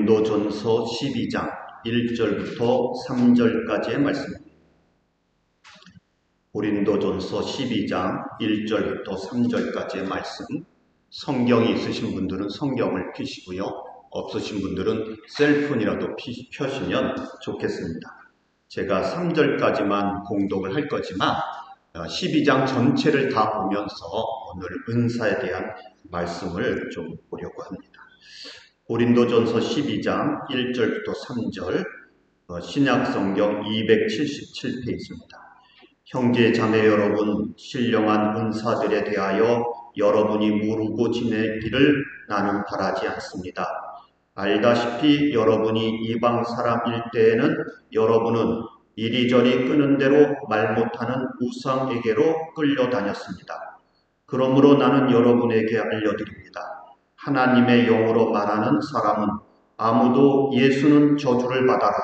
고린도전서 12장 1절부터 3절까지의 말씀입니다. 고린도전서 12장 1절부터 3절까지의 말씀, 성경이 있으신 분들은 성경을 펴시고요. 없으신 분들은 셀폰이라도 펴시면 좋겠습니다. 제가 3절까지만 공독을 할 거지만 12장 전체를 다 보면서 오늘 은사에 대한 말씀을 좀 보려고 합니다. 고린도전서 12장 1절부터 3절, 신약성경 277페이지입니다. 형제 자매 여러분, 신령한 은사들에 대하여 여러분이 모르고 지내기를 나는 바라지 않습니다. 알다시피 여러분이 이방 사람일 때에는 여러분은 이리저리 끄는 대로 말 못하는 우상에게로 끌려다녔습니다. 그러므로 나는 여러분에게 알려드립니다. 하나님의 영으로 말하는 사람은 아무도 예수는 저주를 받아라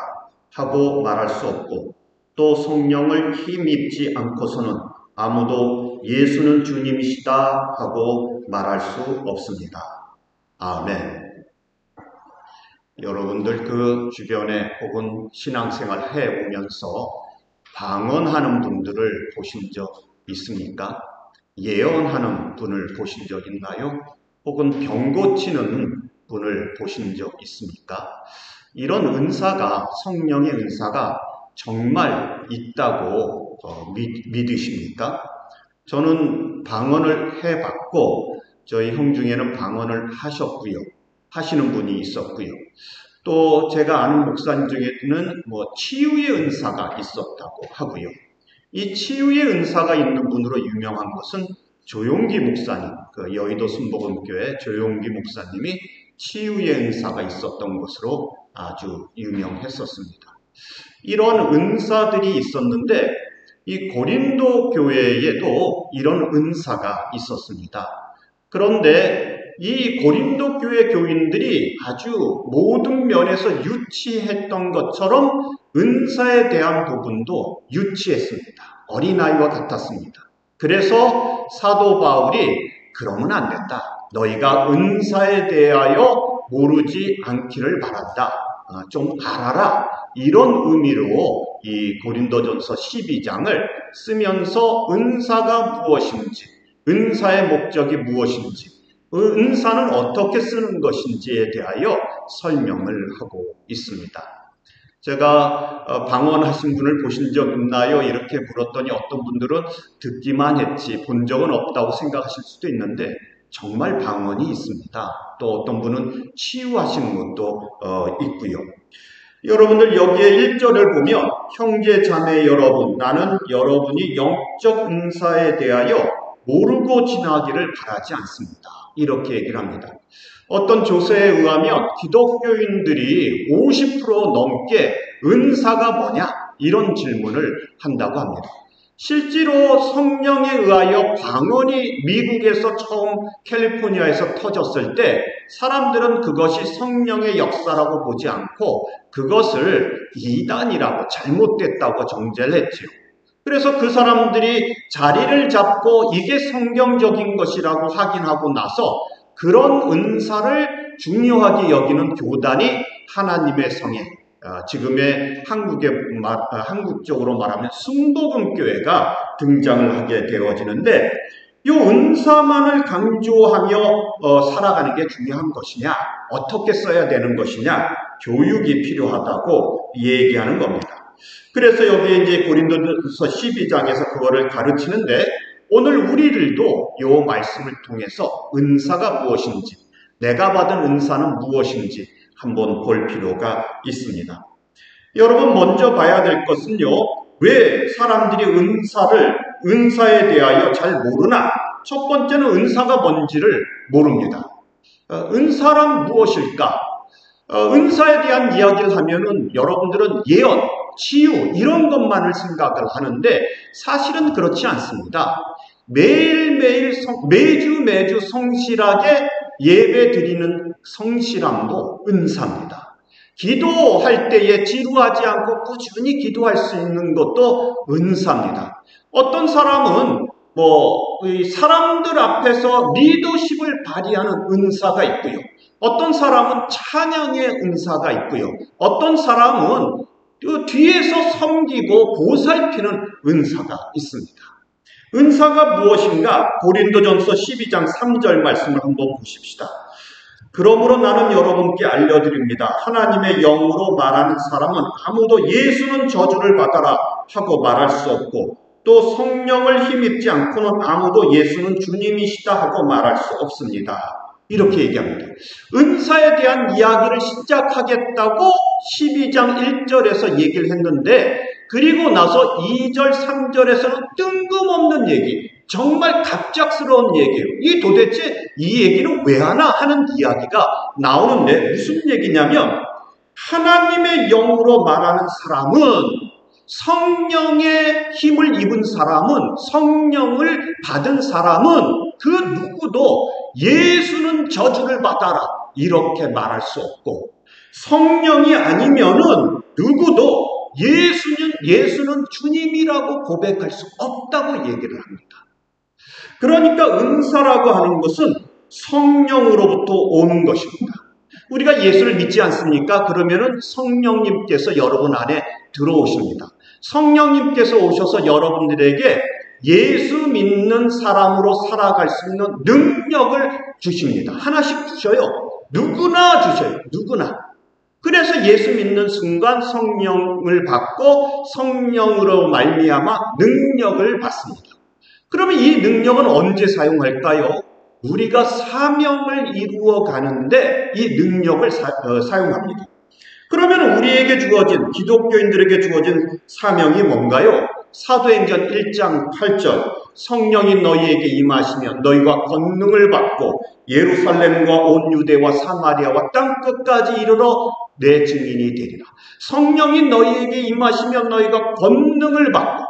하고 말할 수 없고, 또 성령을 힘입지 않고서는 아무도 예수는 주님이시다 하고 말할 수 없습니다. 아멘. 여러분들 그 주변에 혹은 신앙생활 해오면서 방언하는 분들을 보신 적 있습니까? 예언하는 분을 보신 적 있나요? 혹은 병 고치는 분을 보신 적 있습니까? 이런 은사가, 성령의 은사가 정말 있다고 믿으십니까? 저는 방언을 해봤고, 저희 형 중에는 방언을 하시는 분이 있었고요. 또 제가 아는 목사님 중에는 치유의 은사가 있었다고 하고요. 이 치유의 은사가 있는 분으로 유명한 것은 조용기 목사님, 그 여의도 순복음교회 조용기 목사님이 치유의 은사가 있었던 것으로 아주 유명했었습니다. 이런 은사들이 있었는데 이 고린도 교회에도 이런 은사가 있었습니다. 그런데 이 고린도 교회 교인들이 아주 모든 면에서 유치했던 것처럼 은사에 대한 부분도 유치했습니다. 어린아이와 같았습니다. 그래서 사도 바울이 그러면 안 된다. 너희가 은사에 대하여 모르지 않기를 바란다. 좀 알아라. 이런 의미로 이 고린도전서 12장을 쓰면서 은사가 무엇인지, 은사의 목적이 무엇인지, 은사는 어떻게 쓰는 것인지에 대하여 설명을 하고 있습니다. 제가 방언하신 분을 보신 적 있나요? 이렇게 물었더니 어떤 분들은 듣기만 했지 본 적은 없다고 생각하실 수도 있는데 정말 방언이 있습니다. 또 어떤 분은 치유하시는 것도 있고요. 여러분들 여기에 1절을 보면 형제 자매 여러분, 나는 여러분이 영적 은사에 대하여 모르고 지나기를 바라지 않습니다. 이렇게 얘기를 합니다. 어떤 조사에 의하면 기독교인들이 50% 넘게 은사가 뭐냐? 이런 질문을 한다고 합니다. 실제로 성령에 의하여 방언이 미국에서 처음 캘리포니아에서 터졌을 때 사람들은 그것이 성령의 역사라고 보지 않고 그것을 이단이라고 잘못됐다고 정죄를 했죠. 그래서 그 사람들이 자리를 잡고 이게 성경적인 것이라고 확인하고 나서 그런 은사를 중요하게 여기는 교단이 하나님의 성에, 지금의 한국적으로 말하면 순복음교회가 등장을 하게 되어지는데, 이 은사만을 강조하며 살아가는 게 중요한 것이냐, 어떻게 써야 되는 것이냐, 교육이 필요하다고 얘기하는 겁니다. 그래서 여기에 이제 고린도전서 12장에서 그거를 가르치는데, 오늘 우리들도 이 말씀을 통해서 은사가 무엇인지, 내가 받은 은사는 무엇인지 한번 볼 필요가 있습니다. 여러분 먼저 봐야 될 것은요, 왜 사람들이 은사에 대하여 잘 모르나? 첫 번째는 은사가 뭔지를 모릅니다. 은사란 무엇일까? 은사에 대한 이야기를 하면은 여러분들은 예언, 치유 이런 것만을 생각을 하는데 사실은 그렇지 않습니다. 매주 성실하게 예배 드리는 성실함도 은사입니다. 기도할 때에 지루하지 않고 꾸준히 기도할 수 있는 것도 은사입니다. 어떤 사람은 사람들 앞에서 리더십을 발휘하는 은사가 있고요. 어떤 사람은 찬양의 은사가 있고요. 어떤 사람은 뒤에서 섬기고 보살피는 은사가 있습니다. 은사가 무엇인가? 고린도전서 12장 3절 말씀을 한번 보십시다. 그러므로 나는 여러분께 알려드립니다. 하나님의 영으로 말하는 사람은 아무도 예수는 저주를 받아라 하고 말할 수 없고, 또 성령을 힘입지 않고는 아무도 예수는 주님이시다 하고 말할 수 없습니다. 이렇게 얘기합니다. 은사에 대한 이야기를 시작하겠다고 12장 1절에서 얘기를 했는데, 그리고 나서 2절, 3절에서는 뜬금없는 얘기, 정말 갑작스러운 얘기예요. 이 도대체 이 얘기는 왜 하나 하는 이야기가 나오는데, 무슨 얘기냐면 하나님의 영으로 말하는 사람은, 성령의 힘을 입은 사람은, 성령을 받은 사람은 그 누구도 예수는 저주를 받아라 이렇게 말할 수 없고, 성령이 아니면은 누구도 예수는 주님이라고 고백할 수 없다고 얘기를 합니다. 그러니까 은사라고 하는 것은 성령으로부터 오는 것입니다. 우리가 예수를 믿지 않습니까? 그러면은 성령님께서 여러분 안에 들어오십니다. 성령님께서 오셔서 여러분들에게 예수 믿는 사람으로 살아갈 수 있는 능력을 주십니다. 하나씩 주셔요. 누구나 주셔요. 누구나. 그래서 예수 믿는 순간 성령을 받고 성령으로 말미암아 능력을 받습니다. 그러면 이 능력은 언제 사용할까요? 우리가 사명을 이루어 가는데 이 능력을 사용합니다. 그러면 우리에게 주어진, 기독교인들에게 주어진 사명이 뭔가요? 사도행전 1장 8절, 성령이 너희에게 임하시면 너희가 권능을 받고 예루살렘과 온 유대와 사마리아와 땅끝까지 이르러 내 증인이 되리라. 성령이 너희에게 임하시면 너희가 권능을 받고,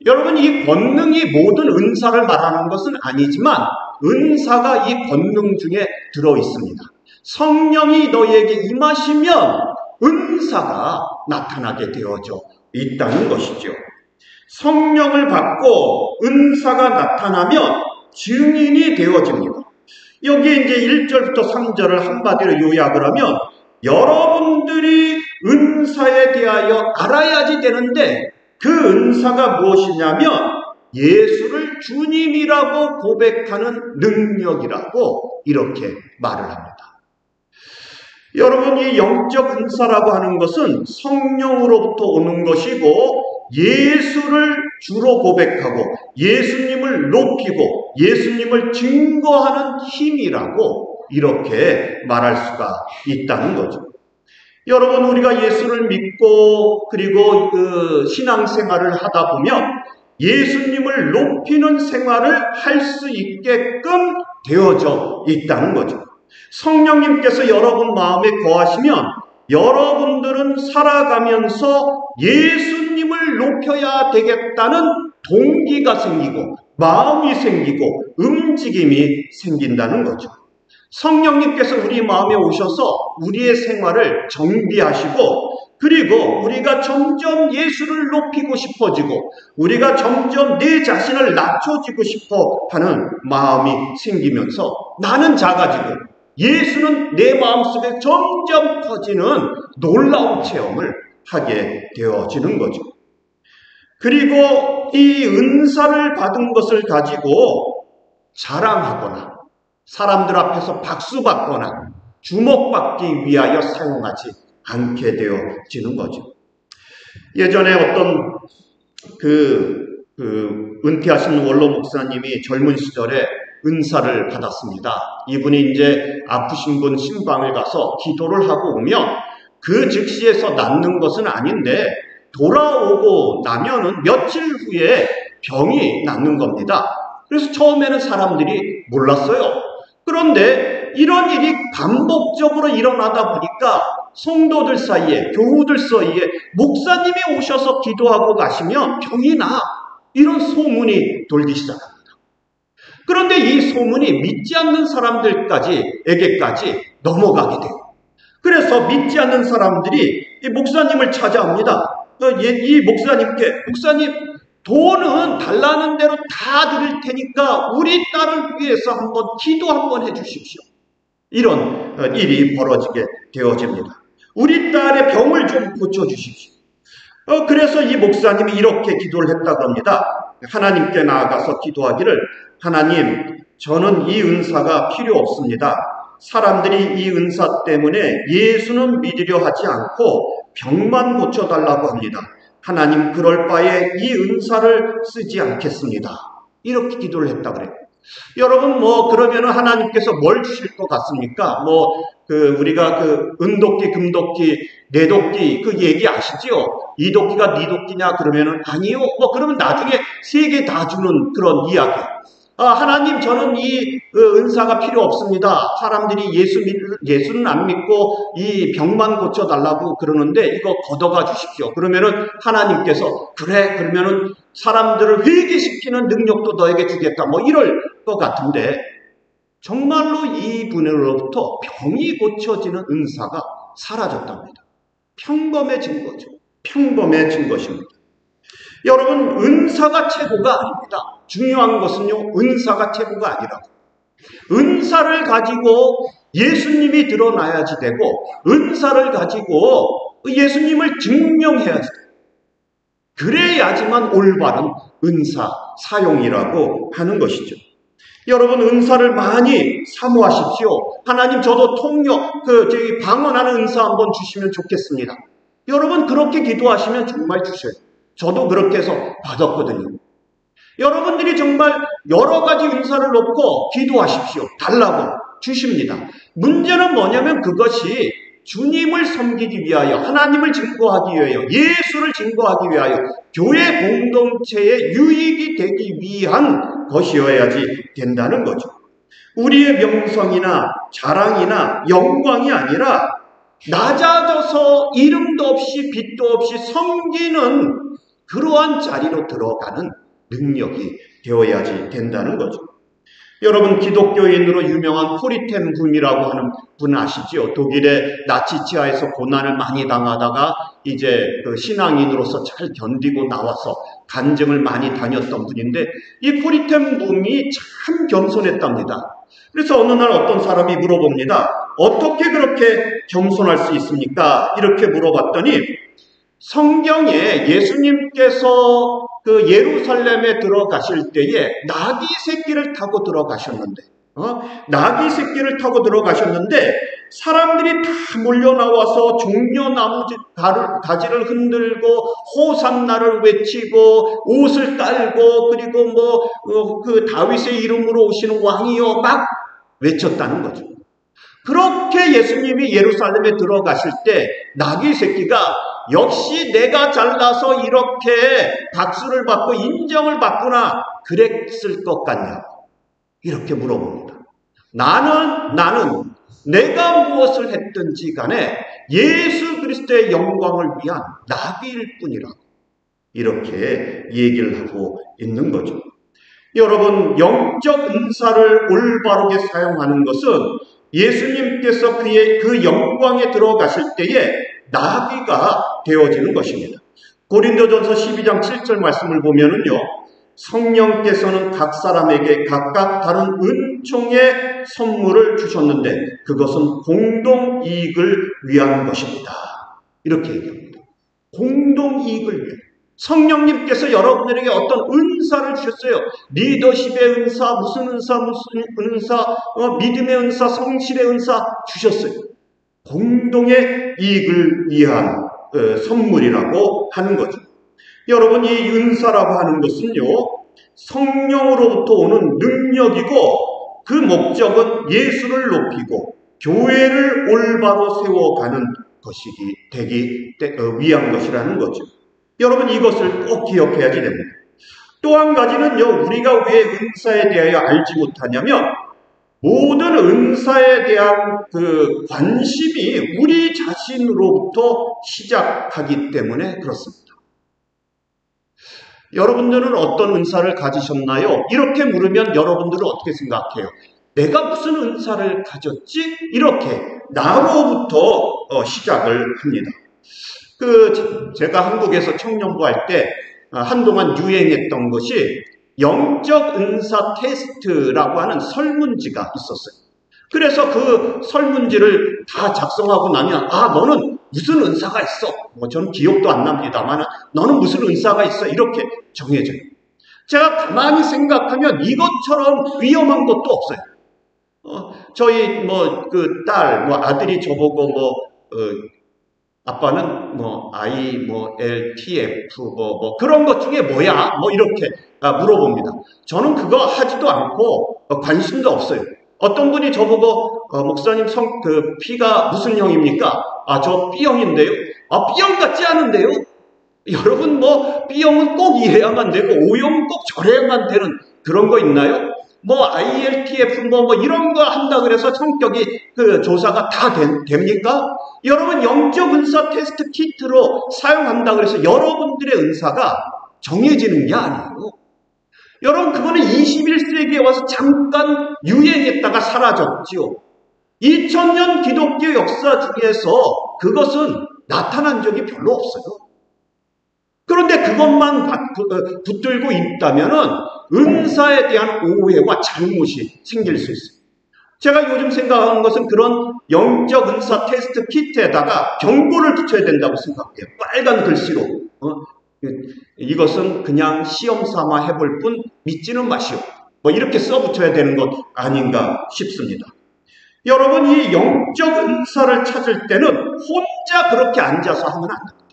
여러분, 이 권능이 모든 은사를 말하는 것은 아니지만 은사가 이 권능 중에 들어 있습니다. 성령이 너희에게 임하시면 은사가 나타나게 되어져 있다는 것이죠. 성령을 받고 은사가 나타나면 증인이 되어집니다. 여기에 이제 1절부터 3절을 한마디로 요약을 하면, 여러분들이 은사에 대하여 알아야지 되는데, 그 은사가 무엇이냐면 예수를 주님이라고 고백하는 능력이라고 이렇게 말을 합니다. 여러분, 이 영적 은사라고 하는 것은 성령으로부터 오는 것이고, 예수를 주로 고백하고 예수님을 높이고 예수님을 증거하는 힘이라고 이렇게 말할 수가 있다는 거죠. 여러분, 우리가 예수를 믿고 그리고 그 신앙생활을 하다 보면 예수님을 높이는 생활을 할 수 있게끔 되어져 있다는 거죠. 성령님께서 여러분 마음에 거하시면 여러분들은 살아가면서 예수님을 높여야 되겠다는 동기가 생기고 마음이 생기고 움직임이 생긴다는 거죠. 성령님께서 우리 마음에 오셔서 우리의 생활을 정비하시고, 그리고 우리가 점점 예수를 높이고 싶어지고 우리가 점점 내 자신을 낮춰지고 싶어 하는 마음이 생기면서 나는 작아지고 예수는 내 마음속에 점점 커지는 놀라운 체험을 하게 되어지는 거죠. 그리고 이 은사를 받은 것을 가지고 자랑하거나 사람들 앞에서 박수받거나 주목받기 위하여 사용하지 않게 되어지는 거죠. 예전에 어떤 은퇴하신 원로 목사님이 젊은 시절에 은사를 받았습니다. 이분이 이제 아프신 분 신방을 가서 기도를 하고 오면 그 즉시에서 낫는 것은 아닌데 돌아오고 나면은 며칠 후에 병이 낫는 겁니다. 그래서 처음에는 사람들이 몰랐어요. 그런데 이런 일이 반복적으로 일어나다 보니까 성도들 사이에, 교우들 사이에 목사님이 오셔서 기도하고 가시면 병이 나, 이런 소문이 돌기 시작합니다. 그런데 이 소문이 믿지 않는 사람들에게까지 넘어가게 돼요. 그래서 믿지 않는 사람들이 이 목사님을 찾아옵니다. 이 목사님께, 목사님, 돈은 달라는 대로 다 드릴 테니까 우리 딸을 위해서 한번 기도 한번 해주십시오. 이런 일이 벌어지게 되어집니다. 우리 딸의 병을 좀 고쳐주십시오. 그래서 이 목사님이 이렇게 기도를 했다고 합니다. 하나님께 나아가서 기도하기를, 하나님, 저는 이 은사가 필요 없습니다. 사람들이 이 은사 때문에 예수는 믿으려 하지 않고 병만 고쳐달라고 합니다. 하나님, 그럴 바에 이 은사를 쓰지 않겠습니다. 이렇게 기도를 했다 그래요. 여러분, 그러면은 하나님께서 뭘 주실 것 같습니까? 우리가 은도끼, 금도끼, 내도끼, 얘기 아시죠? 이 도끼가 네 도끼냐? 그러면은 아니요. 그러면 나중에 세 개 다 주는 그런 이야기. 하나님, 저는 이 은사가 필요 없습니다. 사람들이 예수는 안 믿고 이 병만 고쳐달라고 그러는데 이거 걷어가 주십시오. 그러면은 하나님께서, 그래, 그러면은 사람들을 회개시키는 능력도 너에게 주겠다. 이럴 것 같은데, 정말로 이분으로부터 병이 고쳐지는 은사가 사라졌답니다. 평범해진 거죠. 평범해진 것입니다. 여러분, 은사가 최고가 아닙니다. 중요한 것은요, 은사가 최고가 아니라 은사를 가지고 예수님이 드러나야지 되고, 은사를 가지고 예수님을 증명해야지 돼요. 그래야지만 올바른 은사 사용이라고 하는 것이죠. 여러분, 은사를 많이 사모하십시오. 하나님, 저도 통역, 방언하는 은사 한번 주시면 좋겠습니다. 여러분, 그렇게 기도하시면 정말 주셔요. 저도 그렇게 해서 받았거든요. 여러분들이 정말 여러 가지 은사를 놓고 기도하십시오. 달라고 주십니다. 문제는 뭐냐면 그것이 주님을 섬기기 위하여, 하나님을 증거하기 위하여, 예수를 증거하기 위하여, 교회 공동체의 유익이 되기 위한 것이어야지 된다는 거죠. 우리의 명성이나 자랑이나 영광이 아니라 낮아져서 이름도 없이 빛도 없이 섬기는 그러한 자리로 들어가는 능력이 되어야지 된다는 거죠. 여러분, 기독교인으로 유명한 코리템 붐이라고 하는 분 아시죠? 독일의 나치치하에서 고난을 많이 당하다가 이제 신앙인으로서 잘 견디고 나와서 간증을 많이 다녔던 분인데, 이 코리템 붐이 참 겸손했답니다. 그래서 어느 날 어떤 사람이 물어봅니다. 어떻게 그렇게 겸손할 수 있습니까? 이렇게 물어봤더니, 성경에 예수님께서 예루살렘에 들어가실 때에 나귀 새끼를 타고 들어가셨는데, 나귀 새끼를 타고 들어가셨는데 사람들이 다 몰려 나와서 종려나무 가지를 흔들고 호산나를 외치고 옷을 깔고, 그리고 다윗의 이름으로 오시는 왕이여 막 외쳤다는 거죠. 그렇게 예수님이 예루살렘에 들어가실 때 나귀 새끼가 역시 내가 잘나서 이렇게 박수를 받고 인정을 받구나, 그랬을 것 같냐? 이렇게 물어봅니다. 나는 내가 무엇을 했든지 간에 예수 그리스도의 영광을 위한 나귀일 뿐이라고 이렇게 얘기를 하고 있는 거죠. 여러분, 영적 은사를 올바르게 사용하는 것은 예수님께서 그 영광에 들어가실 때에 나귀가 되어지는 것입니다. 고린도전서 12장 7절 말씀을 보면은요, 성령께서는 각 사람에게 각각 다른 은총의 선물을 주셨는데 그것은 공동 이익을 위한 것입니다. 이렇게 얘기합니다. 공동 이익을 위해. 성령님께서 여러분들에게 어떤 은사를 주셨어요. 리더십의 은사, 무슨 은사, 믿음의 은사, 성실의 은사 주셨어요. 공동의 이익을 위한 선물이라고 하는 거죠. 여러분, 이 은사라고 하는 것은요, 성령으로부터 오는 능력이고 그 목적은 예수를 높이고 교회를 올바로 세워가는 것이기 되기 위한 것이라는 거죠. 여러분, 이것을 꼭 기억해야지 됩니다. 또 한 가지는요, 우리가 왜 은사에 대하여 알지 못하냐면 모든 은사에 대한 관심이 우리 자신으로부터 시작하기 때문에 그렇습니다. 여러분들은 어떤 은사를 가지셨나요? 이렇게 물으면 여러분들은 어떻게 생각해요? 내가 무슨 은사를 가졌지? 이렇게 나로부터 시작을 합니다. 제가 한국에서 청년부 할 때 한동안 유행했던 것이 영적 은사 테스트라고 하는 설문지가 있었어요. 그래서 그 설문지를 다 작성하고 나면 너는 무슨 은사가 있어? 저는 기억도 안 납니다만 너는 무슨 은사가 있어? 이렇게 정해져요. 제가 가만히 생각하면 이것처럼 위험한 것도 없어요. 저희 딸, 아들이 저보고 아빠는 LTF 그런 것 중에 뭐야? 이렇게 물어봅니다. 저는 그거 하지도 않고 관심도 없어요. 어떤 분이 저보고 목사님 피가 무슨 형입니까? 저 B형인데요. B형 같지 않은데요? 여러분 B형은 꼭 이래야만 되고 O형은 꼭 저래야만 되는 그런 거 있나요? ILTF 이런 거 한다 그래서 성격이 조사가 다 됩니까? 여러분 영적 은사 테스트 키트로 사용한다 그래서 여러분들의 은사가 정해지는 게 아니에요. 여러분 그거는 21세기에 와서 잠깐 유행했다가 사라졌지요. 2000년 기독교 역사 중에서 그것은 나타난 적이 별로 없어요. 그런데 그것만 붙들고 있다면은 은사에 대한 오해와 잘못이 생길 수 있어요. 제가 요즘 생각하는 것은 그런 영적 은사 테스트 키트에다가 경고를 붙여야 된다고 생각해요. 빨간 글씨로. 이것은 그냥 시험 삼아 해볼 뿐 믿지는 마시오. 이렇게 써붙여야 되는 것 아닌가 싶습니다. 여러분 이 영적 은사를 찾을 때는 혼자 그렇게 앉아서 하면 안 됩니다.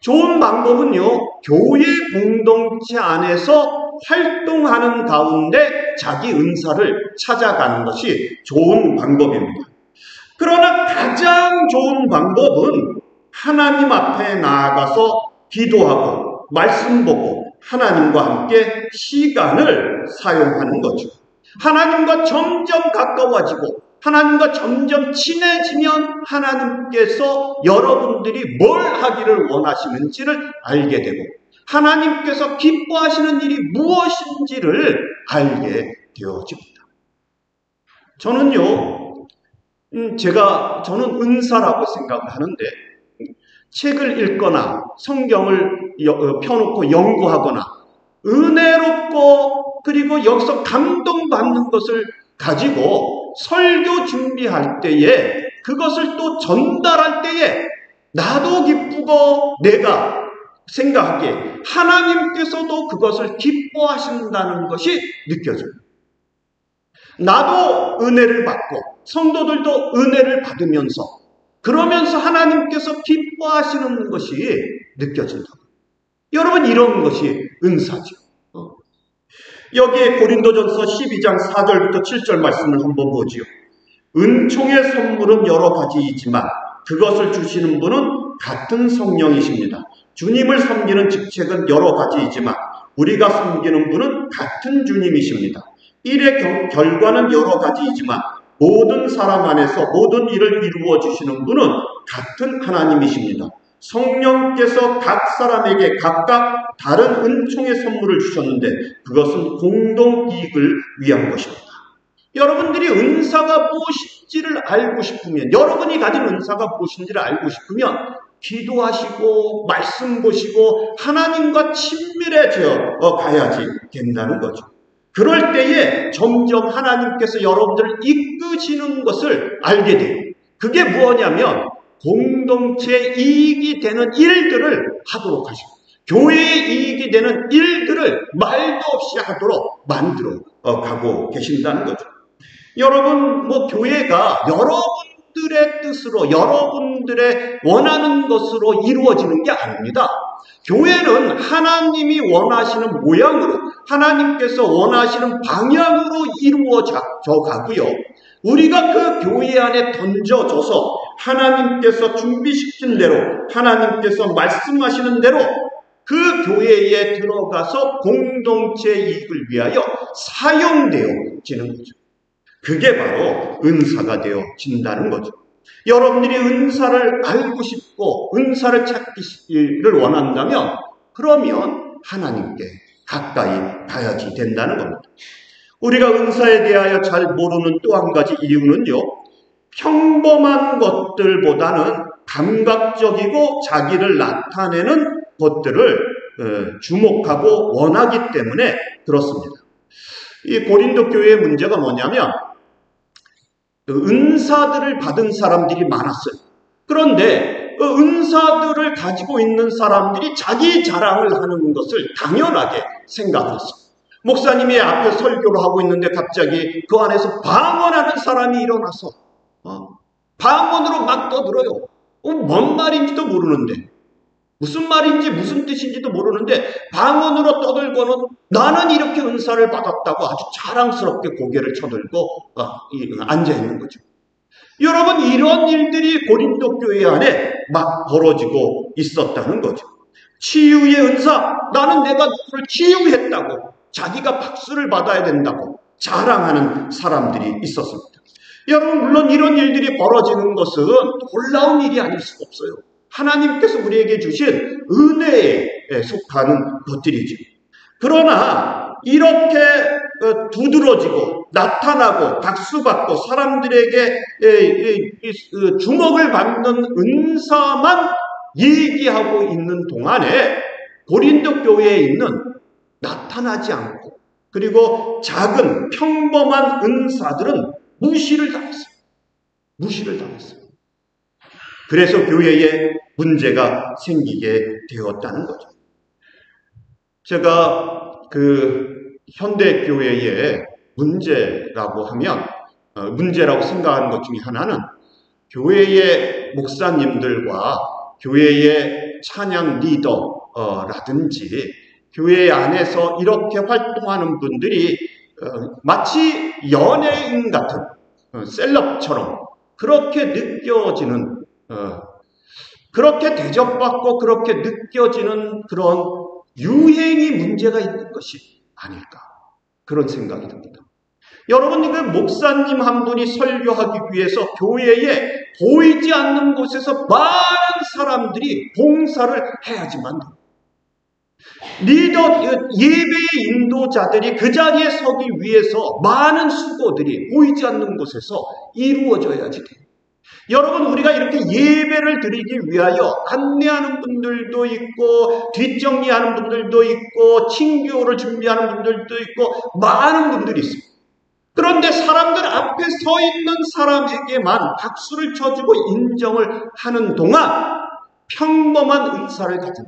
좋은 방법은요, 교회 공동체 안에서 활동하는 가운데 자기 은사를 찾아가는 것이 좋은 방법입니다. 그러나 가장 좋은 방법은 하나님 앞에 나아가서 기도하고 말씀 보고 하나님과 함께 시간을 사용하는 거죠. 하나님과 점점 가까워지고 하나님과 점점 친해지면 하나님께서 여러분들이 뭘 하기를 원하시는지를 알게 되고 하나님께서 기뻐하시는 일이 무엇인지를 알게 되어집니다. 저는요, 저는 은사라고 생각을 하는데 책을 읽거나 성경을 펴놓고 연구하거나 은혜롭고 그리고 여기서 감동받는 것을 가지고 설교 준비할 때에 그것을 또 전달할 때에 나도 기쁘고 내가 생각하기에 하나님께서도 그것을 기뻐하신다는 것이 느껴져요. 나도 은혜를 받고 성도들도 은혜를 받으면서 그러면서 하나님께서 기뻐하시는 것이 느껴진다. 여러분 이런 것이 은사죠. 여기에 고린도전서 12장 4절부터 7절 말씀을 한번 보지요. 은총의 선물은 여러 가지이지만 그것을 주시는 분은 같은 성령이십니다. 주님을 섬기는 직책은 여러 가지이지만 우리가 섬기는 분은 같은 주님이십니다. 일의 결과는 여러 가지이지만 모든 사람 안에서 모든 일을 이루어 주시는 분은 같은 하나님이십니다. 성령께서 각 사람에게 각각 다른 은총의 선물을 주셨는데 그것은 공동 이익을 위한 것입니다. 여러분들이 은사가 무엇인지를 알고 싶으면 여러분이 가진 은사가 무엇인지를 알고 싶으면 기도하시고 말씀 보시고 하나님과 친밀해져 가야지 된다는 거죠. 그럴 때에 점점 하나님께서 여러분들을 이끄시는 것을 알게 돼요. 그게 무엇이냐면 공동체 이익이 되는 일들을 하도록 하시고 교회의 이익이 되는 일들을 말도 없이 하도록 만들어 가고 계신다는 거죠. 여러분 교회가 여러분들의 뜻으로 여러분들의 원하는 것으로 이루어지는 게 아닙니다. 교회는 하나님이 원하시는 모양으로 하나님께서 원하시는 방향으로 이루어져 가고요. 우리가 그 교회 안에 던져져서 하나님께서 준비시킨 대로 하나님께서 말씀하시는 대로 그 교회에 들어가서 공동체 이익을 위하여 사용되어지는 거죠. 그게 바로 은사가 되어진다는 거죠. 여러분들이 은사를 알고 싶고 은사를 찾기를 원한다면 그러면 하나님께 가까이 가야지 된다는 겁니다. 우리가 은사에 대하여 잘 모르는 또 한 가지 이유는요. 평범한 것들보다는 감각적이고 자기를 나타내는 것들을 주목하고 원하기 때문에 그렇습니다. 이 고린도 교회의 문제가 뭐냐면 은사들을 받은 사람들이 많았어요. 그런데 은사들을 가지고 있는 사람들이 자기 자랑을 하는 것을 당연하게 생각했어요. 목사님이 앞에 설교를 하고 있는데 갑자기 그 안에서 방언하는 사람이 일어나서 방언으로 막 떠들어요. 뭔 말인지도 모르는데, 무슨 말인지 무슨 뜻인지도 모르는데 방언으로 떠들고는 나는 이렇게 은사를 받았다고 아주 자랑스럽게 고개를 쳐들고 앉아있는 거죠. 여러분, 이런 일들이 고린도 교회 안에 막 벌어지고 있었다는 거죠. 치유의 은사, 나는 내가 누구를 치유했다고, 자기가 박수를 받아야 된다고 자랑하는 사람들이 있었습니다. 여러분, 물론 이런 일들이 벌어지는 것은 놀라운 일이 아닐 수가 없어요. 하나님께서 우리에게 주신 은혜에 속하는 것들이죠. 그러나 이렇게 두드러지고 나타나고 박수받고 사람들에게 주목을 받는 은사만 얘기하고 있는 동안에 고린도 교회에 있는 나타나지 않고 그리고 작은 평범한 은사들은 무시를 당했어요. 무시를 당했어요. 그래서 교회에 문제가 생기게 되었다는 거죠. 제가 현대교회의 문제라고 하면, 문제라고 생각하는 것 중에 하나는 교회의 목사님들과 교회의 찬양 리더라든지 교회 안에서 이렇게 활동하는 분들이 마치 연예인 같은 셀럽처럼 그렇게 느껴지는, 그렇게 대접받고 그렇게 느껴지는 그런 유행이 문제가 있는 것이 아닐까, 그런 생각이 듭니다. 여러분, 이거 목사님 한 분이 설교하기 위해서 교회에 보이지 않는 곳에서 많은 사람들이 봉사를 해야지만 돼요. 리더, 예배의 인도자들이 그 자리에 서기 위해서 많은 수고들이 보이지 않는 곳에서 이루어져야지 돼요. 여러분, 우리가 이렇게 예배를 드리기 위하여 안내하는 분들도 있고 뒷정리하는 분들도 있고 친교를 준비하는 분들도 있고 많은 분들이 있습니다. 그런데 사람들 앞에 서 있는 사람에게만 박수를 쳐주고 인정을 하는 동안 평범한 은사를 가진,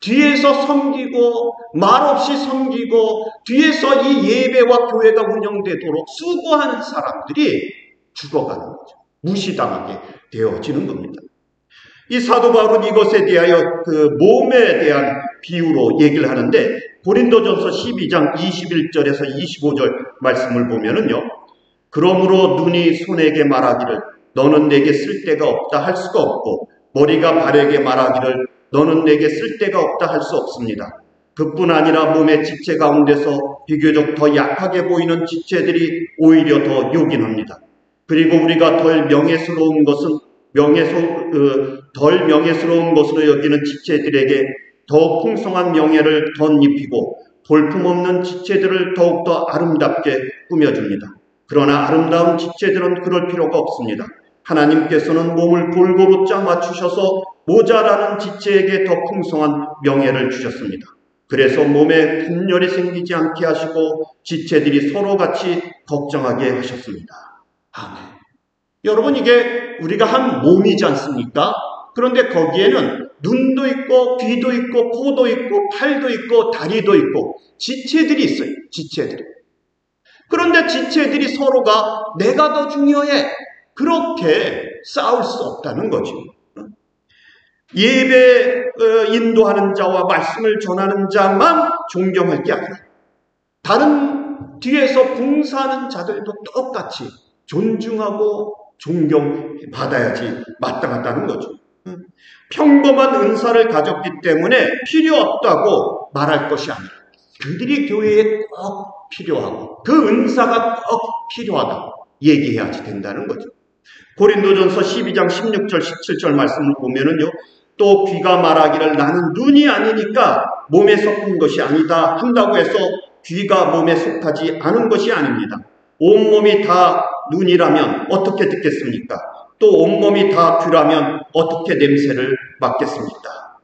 뒤에서 섬기고 말없이 섬기고 뒤에서 이 예배와 교회가 운영되도록 수고하는 사람들이 죽어가는 거죠. 무시당하게 되어지는 겁니다. 이 사도 바울은 이것에 대하여 몸에 대한 비유로 얘기를 하는데 고린도전서 12장 21절에서 25절 말씀을 보면은요, 그러므로 눈이 손에게 말하기를 너는 내게 쓸데가 없다 할 수가 없고 머리가 발에게 말하기를 너는 내게 쓸데가 없다 할 수 없습니다. 그뿐 아니라 몸의 지체 가운데서 비교적 더 약하게 보이는 지체들이 오히려 더 요긴합니다. 그리고 우리가 덜 명예스러운 것으로 여기는 지체들에게 더 풍성한 명예를 덧입히고 볼품없는 지체들을 더욱더 아름답게 꾸며줍니다. 그러나 아름다운 지체들은 그럴 필요가 없습니다. 하나님께서는 몸을 골고루 짜 맞추셔서 모자라는 지체에게 더 풍성한 명예를 주셨습니다. 그래서 몸에 분열이 생기지 않게 하시고 지체들이 서로 같이 걱정하게 하셨습니다. 아멘. 여러분, 이게 우리가 한 몸이지 않습니까? 그런데 거기에는 눈도 있고 귀도 있고 코도 있고 팔도 있고 다리도 있고 지체들이 있어요. 지체들이. 그런데 지체들이 서로가 내가 더 중요해, 그렇게 싸울 수 없다는 거죠. 예배 인도하는 자와 말씀을 전하는 자만 존경할 게 아니라 다른 뒤에서 봉사하는 자들도 똑같이 존중하고 존경받아야지 마땅하다는 거죠. 평범한 은사를 가졌기 때문에 필요 없다고 말할 것이 아니라 그들이 교회에 꼭 필요하고 그 은사가 꼭 필요하다고 얘기해야지 된다는 거죠. 고린도전서 12장 16절 17절 말씀을 보면은요, 또 귀가 말하기를 나는 눈이 아니니까 몸에 속한 것이 아니다 한다고 해서 귀가 몸에 속하지 않은 것이 아닙니다. 온몸이 다 눈이라면 어떻게 듣겠습니까? 또 온몸이 다 귀라면 어떻게 냄새를 맡겠습니까?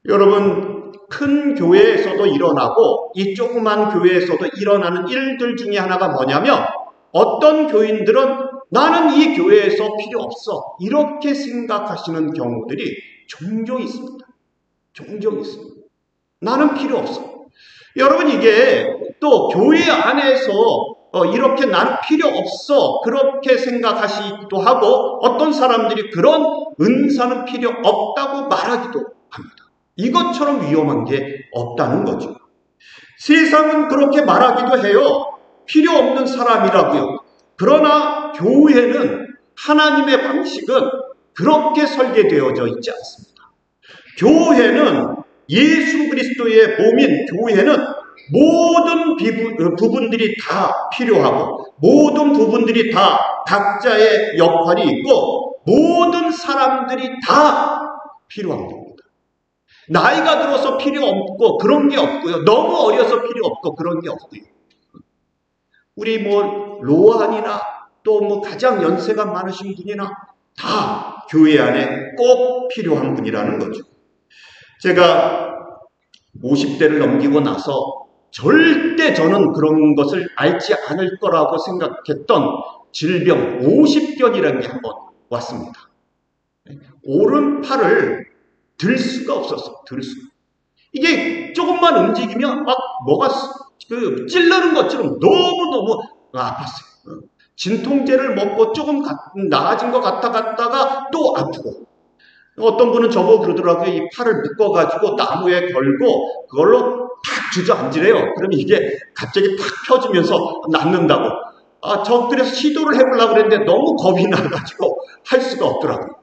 여러분, 큰 교회에서도 일어나고 이 조그만 교회에서도 일어나는 일들 중에 하나가 뭐냐면 어떤 교인들은 나는 이 교회에서 필요 없어. 이렇게 생각하시는 경우들이 종종 있습니다. 종종 있습니다. 나는 필요 없어. 여러분, 이게 또 교회 안에서 이렇게 나는 필요 없어 그렇게 생각하시기도 하고, 어떤 사람들이 그런 은사는 필요 없다고 말하기도 합니다. 이것처럼 위험한 게 없다는 거죠. 세상은 그렇게 말하기도 해요. 필요 없는 사람이라고요. 그러나 교회는, 하나님의 방식은 그렇게 설계되어져 있지 않습니다. 교회는, 예수 그리스도의 몸인 교회는 모든 부분들이 다 필요하고, 모든 부분들이 다 각자의 역할이 있고, 모든 사람들이 다 필요한 겁니다. 나이가 들어서 필요 없고 그런 게 없고요. 너무 어려서 필요 없고 그런 게 없고요. 우리 로한이나 또 가장 연세가 많으신 분이나 다 교회 안에 꼭 필요한 분이라는 거죠. 제가 50대를 넘기고 나서 절대 저는 그런 것을 앓지 않을 거라고 생각했던 질병, 50견이라는 게 한번 왔습니다. 오른팔을 들 수가 없었어. 들 수가. 이게 조금만 움직이면 막 뭐가 찔르는 것처럼 너무너무 아팠어요. 진통제를 먹고 조금 나아진 것 같다가 또 아프고. 어떤 분은 저보고 그러더라고요. 이 팔을 묶어가지고 나무에 걸고 그걸로 탁 주저앉으래요. 그러면 이게 갑자기 탁 펴지면서 낫는다고. 저 그래서 시도를 해보려고 그랬는데 너무 겁이 나가지고 할 수가 없더라고요.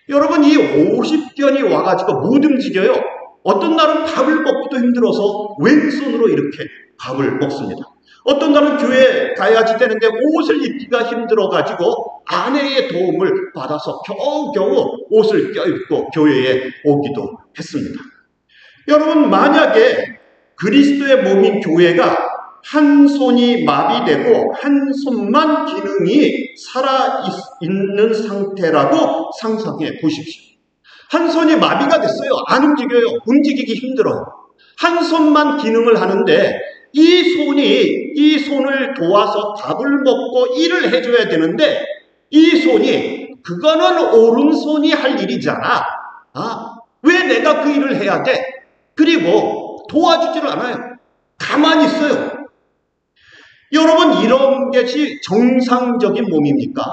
여러분, 이 50견이 와가지고 못 움직여요. 어떤 날은 밥을 먹기도 힘들어서 왼손으로 이렇게 밥을 먹습니다. 어떤 날은 교회 가야지 되는데 옷을 입기가 힘들어가지고 아내의 도움을 받아서 겨우겨우 옷을 껴입고 교회에 오기도 했습니다. 여러분, 만약에 그리스도의 몸인 교회가 한 손이 마비되고 한 손만 기능이 살아있는 상태라고 상상해 보십시오. 한 손이 마비가 됐어요. 안 움직여요. 움직이기 힘들어요. 한 손만 기능을 하는데 이 손을 도와서 밥을 먹고 일을 해줘야 되는데 이 손이, 그거는 오른손이 할 일이잖아. 왜 내가 그 일을 해야 돼? 그리고 도와주지를 않아요. 가만히 있어요. 여러분, 이런 것이 정상적인 몸입니까?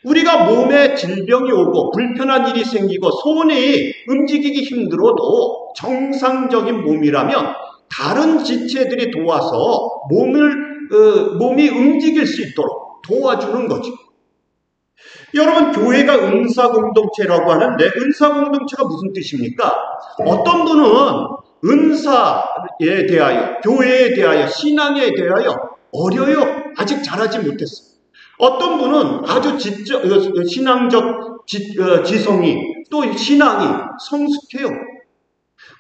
우리가 몸에 질병이 오고 불편한 일이 생기고 손이 움직이기 힘들어도 정상적인 몸이라면 다른 지체들이 도와서 몸이 움직일 수 있도록 도와주는 거죠. 여러분, 교회가 은사공동체라고 하는데 은사공동체가 무슨 뜻입니까? 어떤 분은 은사에 대하여, 교회에 대하여, 신앙에 대하여 어려요. 아직 잘하지 못했어요. 어떤 분은 아주 신앙적 지성이, 또 신앙이 성숙해요.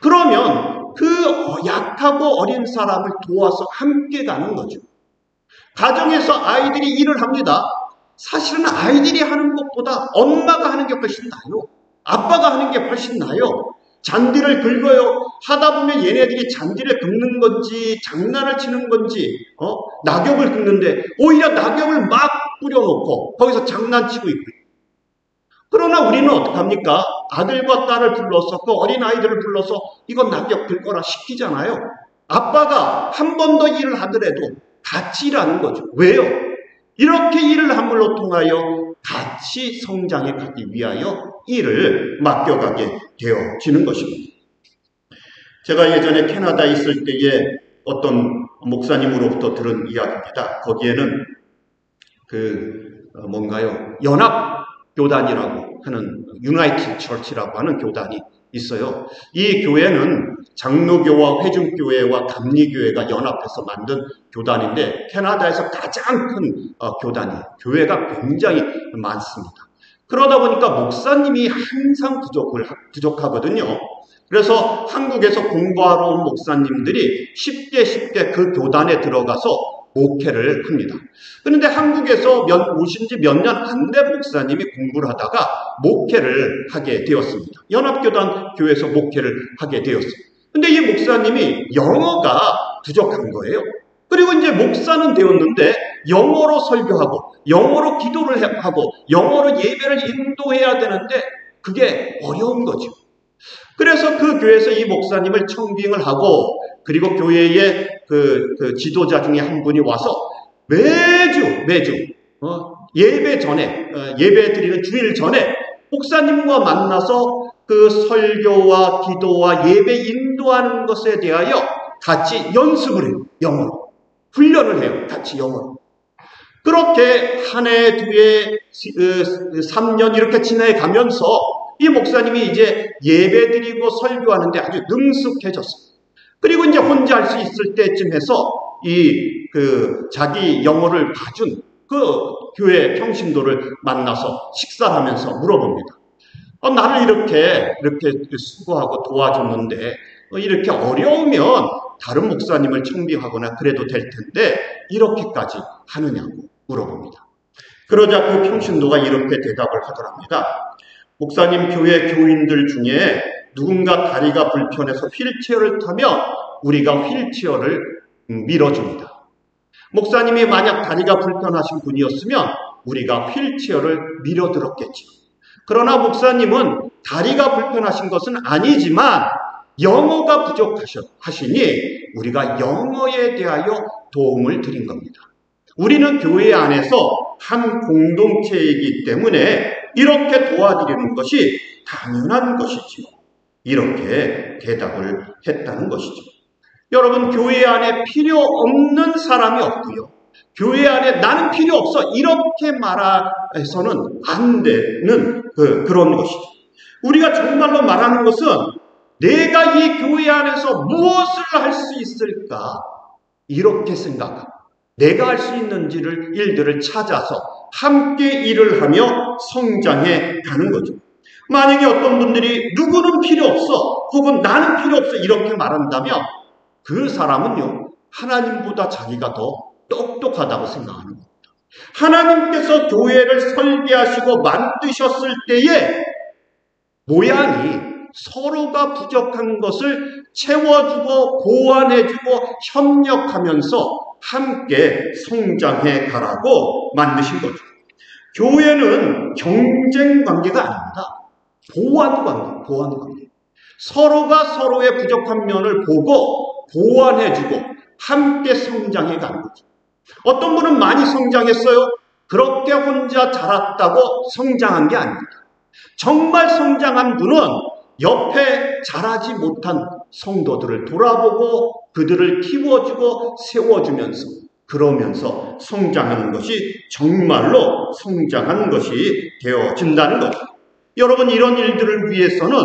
그러면 그 약하고 어린 사람을 도와서 함께 가는 거죠. 가정에서 아이들이 일을 합니다. 사실은 아이들이 하는 것보다 엄마가 하는 게 훨씬 나아요. 아빠가 하는 게 훨씬 나아요. 잔디를 긁어요. 하다 보면 얘네들이 잔디를 긁는 건지 장난을 치는 건지 낙엽을 긁는데 오히려 낙엽을 막 뿌려놓고 거기서 장난치고 있고요. 그러나 우리는 어떡합니까? 아들과 딸을 불러서, 그 어린 아이들을 불러서 이건 낙엽 긁거라 시키잖아요. 아빠가 한 번 더 일을 하더라도 같이 일하는 거죠. 왜요? 이렇게 일을 함으로 통하여 같이 성장해 가기 위하여 일을 맡겨가게 되어지는 것입니다. 제가 예전에 캐나다에 있을 때에 어떤 목사님으로부터 들은 이야기입니다. 거기에는 연합교단이라고 하는 유나이티드 처치라고 하는 교단이 있어요. 이 교회는 장로교와 회중교회와 감리교회가 연합해서 만든 교단인데 캐나다에서 가장 큰 교단이에요. 교회가 굉장히 많습니다. 그러다 보니까 목사님이 항상 부족하거든요. 그래서 한국에서 공부하러 온 목사님들이 쉽게 그 교단에 들어가서 목회를 합니다. 그런데 한국에서 오신 지 몇 년 안 된 목사님이 공부를 하다가 목회를 하게 되었습니다. 연합교단 교회에서 목회를 하게 되었습니다. 근데 이 목사님이 영어가 부족한 거예요. 그리고 이제 목사는 되었는데 영어로 설교하고 영어로 기도를 하고 영어로 예배를 인도해야 되는데 그게 어려운 거죠. 그래서 그 교회에서 이 목사님을 청빙을 하고 그리고 교회의 그 지도자 중에 한 분이 와서 매주 예배 전에 예배 드리는 주일 전에 목사님과 만나서 그 설교와 기도와 예배 인도하는 것에 대하여 같이 연습을 해요. 영어로. 훈련을 해요. 같이 영어로. 그렇게 한 해, 두 해, 3년 이렇게 지나가면서 이 목사님이 이제 예배 드리고 설교하는데 아주 능숙해졌어요. 그리고 이제 혼자 할 수 있을 때쯤 해서 자기 영어를 봐준 그 교회 평신도를 만나서 식사를 하면서 물어봅니다. 나를 이렇게 수고하고 도와줬는데 이렇게 어려우면 다른 목사님을 청빙하거나 그래도 될 텐데 이렇게까지 하느냐고 물어봅니다. 그러자 그 평신도가 이렇게 대답을 하더랍니다. 목사님, 교회 교인들 중에 누군가 다리가 불편해서 휠체어를 타면 우리가 휠체어를 밀어줍니다. 목사님이 만약 다리가 불편하신 분이었으면 우리가 휠체어를 밀어들었겠죠. 그러나 목사님은 다리가 불편하신 것은 아니지만 영어가 부족하시니 우리가 영어에 대하여 도움을 드린 겁니다. 우리는 교회 안에서 한 공동체이기 때문에 이렇게 도와드리는 것이 당연한 것이지요. 이렇게 대답을 했다는 것이죠. 여러분, 교회 안에 필요 없는 사람이 없고요. 교회 안에 나는 필요 없어 이렇게 말해서는 안 되는 그런 것이죠. 우리가 정말로 말하는 것은 내가 이 교회 안에서 무엇을 할 수 있을까 이렇게 생각하고 내가 할 수 있는 일들을 찾아서 함께 일을 하며 성장해 가는 거죠. 만약에 어떤 분들이 누구는 필요 없어 혹은 나는 필요 없어 이렇게 말한다면 그 사람은요 하나님보다 자기가 더 똑똑하다고 생각하는 겁니다. 하나님께서 교회를 설계하시고 만드셨을 때에 모양이 서로가 부족한 것을 채워주고 보완해주고 협력하면서 함께 성장해 가라고 만드신 거죠. 교회는 경쟁 관계가 아닙니다. 보완 관계. 서로가 서로의 부족한 면을 보고 보완해주고 함께 성장해 가는 거죠. 어떤 분은 많이 성장했어요. 그렇게 혼자 자랐다고 성장한 게 아닙니다. 정말 성장한 분은 옆에 자라지 못한 성도들을 돌아보고 그들을 키워주고 세워주면서 그러면서 성장하는 것이 정말로 성장하는 것이 되어진다는 거죠. 여러분, 이런 일들을 위해서는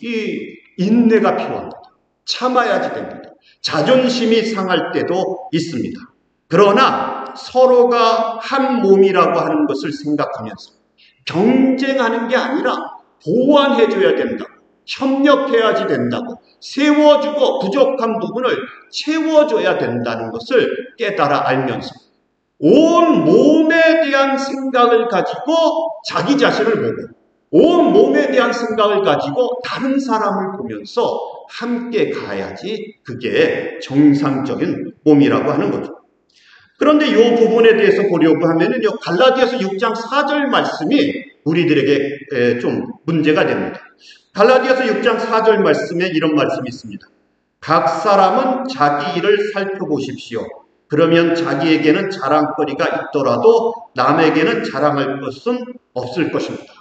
이 인내가 필요합니다. 참아야지 됩니다. 자존심이 상할 때도 있습니다. 그러나 서로가 한 몸이라고 하는 것을 생각하면서 경쟁하는 게 아니라 보완해줘야 된다고, 협력해야지 된다고, 세워주고 부족한 부분을 채워줘야 된다는 것을 깨달아 알면서 온 몸에 대한 생각을 가지고 자기 자신을 보고 온 몸에 대한 생각을 가지고 다른 사람을 보면서 함께 가야지 그게 정상적인 몸이라고 하는 거죠. 그런데 이 부분에 대해서 보려고 하면은요, 갈라디아서 6장 4절 말씀이 우리들에게 좀 문제가 됩니다. 갈라디아서 6장 4절 말씀에 이런 말씀이 있습니다. 각 사람은 자기 일을 살펴보십시오. 그러면 자기에게는 자랑거리가 있더라도 남에게는 자랑할 것은 없을 것입니다.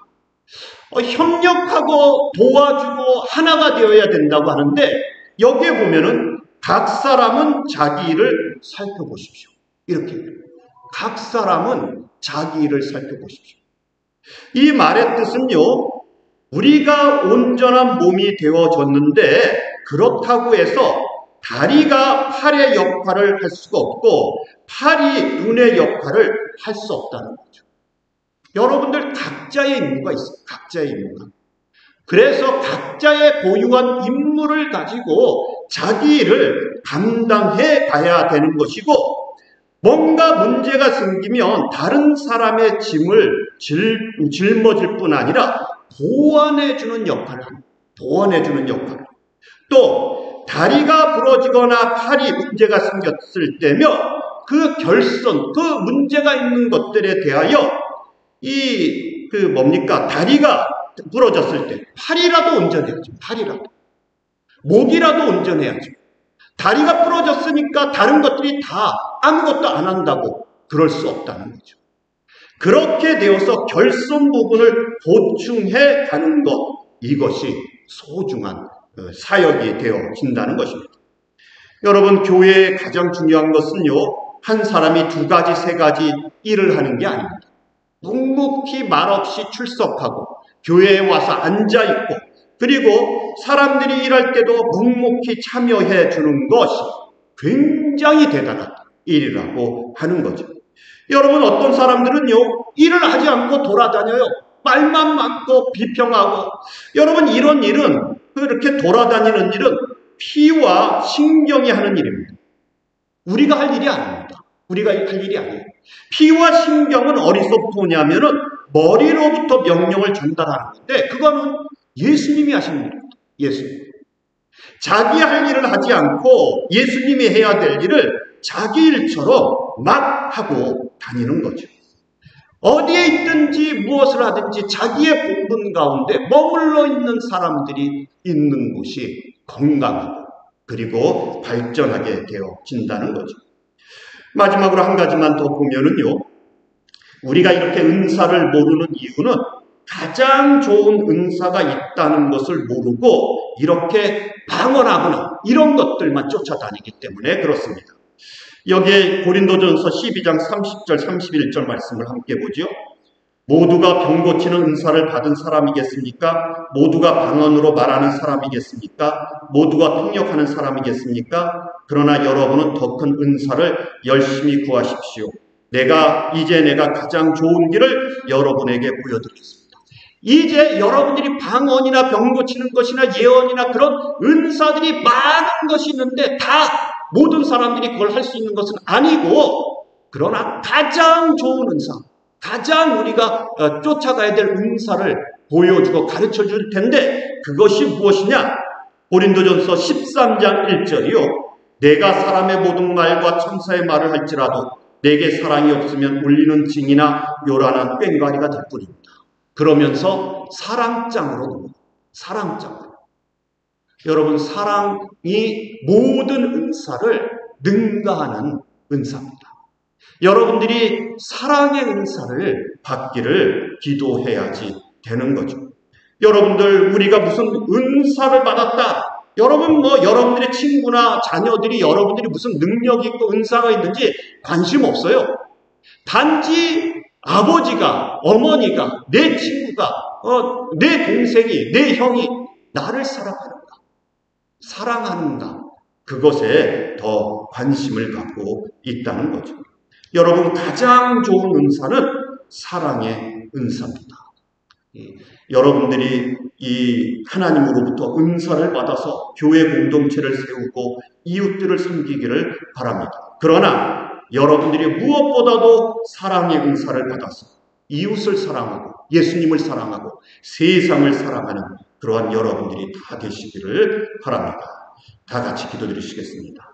협력하고 도와주고 하나가 되어야 된다고 하는데 여기에 보면은 각 사람은 자기 일을 살펴보십시오. 이렇게 각 사람은 자기 일을 살펴보십시오. 이 말의 뜻은요, 우리가 온전한 몸이 되어졌는데 그렇다고 해서 다리가 팔의 역할을 할 수가 없고 팔이 눈의 역할을 할 수 없다는 거죠. 여러분들 각자의 임무가 있어요. 각자의 임무가. 그래서 각자의 고유한 임무를 가지고 자기 일을 감당해 가야 되는 것이고, 뭔가 문제가 생기면 다른 사람의 짐을 짊어질 뿐 아니라 보완해주는 역할을 합니다. 보완해주는 역할을. 또 다리가 부러지거나 팔이 문제가 생겼을 때면 그 결선, 그 문제가 있는 것들에 대하여 다리가 부러졌을 때 팔이라도 온전해야죠. 팔이라도. 목이라도 온전해야죠. 다리가 부러졌으니까 다른 것들이 다 아무것도 안 한다고 그럴 수 없다는 거죠. 그렇게 되어서 결손 부분을 보충해 가는 것, 이것이 소중한 사역이 되어진다는 것입니다. 여러분, 교회의 가장 중요한 것은요, 한 사람이 2가지, 3가지 일을 하는 게 아닙니다. 묵묵히 말없이 출석하고 교회에 와서 앉아있고, 그리고 사람들이 일할 때도 묵묵히 참여해 주는 것이 굉장히 대단한 일이라고 하는 거죠. 여러분, 어떤 사람들은요, 일을 하지 않고 돌아다녀요. 말만 많고 비평하고. 여러분, 이런 일은, 그렇게 돌아다니는 일은 피와 신경이 하는 일입니다. 우리가 할 일이 아닙니다. 우리가 할 일이 아니에요. 피와 신경은 어디서부터 오냐면은 머리로부터 명령을 전달하는 건데, 그거는 예수님이 하신 일입니다. 예수님. 자기 할 일을 하지 않고 예수님이 해야 될 일을 자기 일처럼 막 하고 다니는 거죠. 어디에 있든지 무엇을 하든지 자기의 본분 가운데 머물러 있는 사람들이 있는 곳이 건강하고 그리고 발전하게 되어진다는 거죠. 마지막으로 한 가지만 더 보면은요, 우리가 이렇게 은사를 모르는 이유는 가장 좋은 은사가 있다는 것을 모르고 이렇게 방언하거나 이런 것들만 쫓아다니기 때문에 그렇습니다. 여기에 고린도전서 12장 30절 31절 말씀을 함께 보죠. 모두가 병 고치는 은사를 받은 사람이겠습니까? 모두가 방언으로 말하는 사람이겠습니까? 모두가 통역하는 사람이겠습니까? 그러나 여러분은 더 큰 은사를 열심히 구하십시오. 내가 가장 좋은 길을 여러분에게 보여드리겠습니다. 이제 여러분들이 방언이나 병 고치는 것이나 예언이나 그런 은사들이 많은 것이 있는데 다 모든 사람들이 그걸 할 수 있는 것은 아니고, 그러나 가장 좋은 은사, 가장 우리가 쫓아가야 될 은사를 보여주고 가르쳐 줄 텐데, 그것이 무엇이냐? 고린도전서 13장 1절이요. 내가 사람의 모든 말과 천사의 말을 할지라도 내게 사랑이 없으면 울리는 징이나 요란한 꽹과리가 될 뿐입니다. 그러면서 사랑장으로, 사랑장으로. 여러분, 사랑이 모든 은사를 능가하는 은사입니다. 여러분들이 사랑의 은사를 받기를 기도해야지 되는 거죠. 여러분들, 우리가 무슨 은사를 받았다, 여러분 여러분들의 친구나 자녀들이 여러분들이 무슨 능력이 있고 은사가 있는지 관심 없어요. 단지 아버지가, 어머니가, 내 친구가, 내 동생이, 내 형이 나를 사랑하는가, 그것에 더 관심을 갖고 있다는 거죠. 여러분, 가장 좋은 은사는 사랑의 은사입니다. 여러분들이 이 하나님으로부터 은사를 받아서 교회 공동체를 세우고 이웃들을 섬기기를 바랍니다. 그러나 여러분들이 무엇보다도 사랑의 은사를 받아서 이웃을 사랑하고 예수님을 사랑하고 세상을 사랑하는 그러한 여러분들이 다 되시기를 바랍니다. 다 같이 기도드리시겠습니다.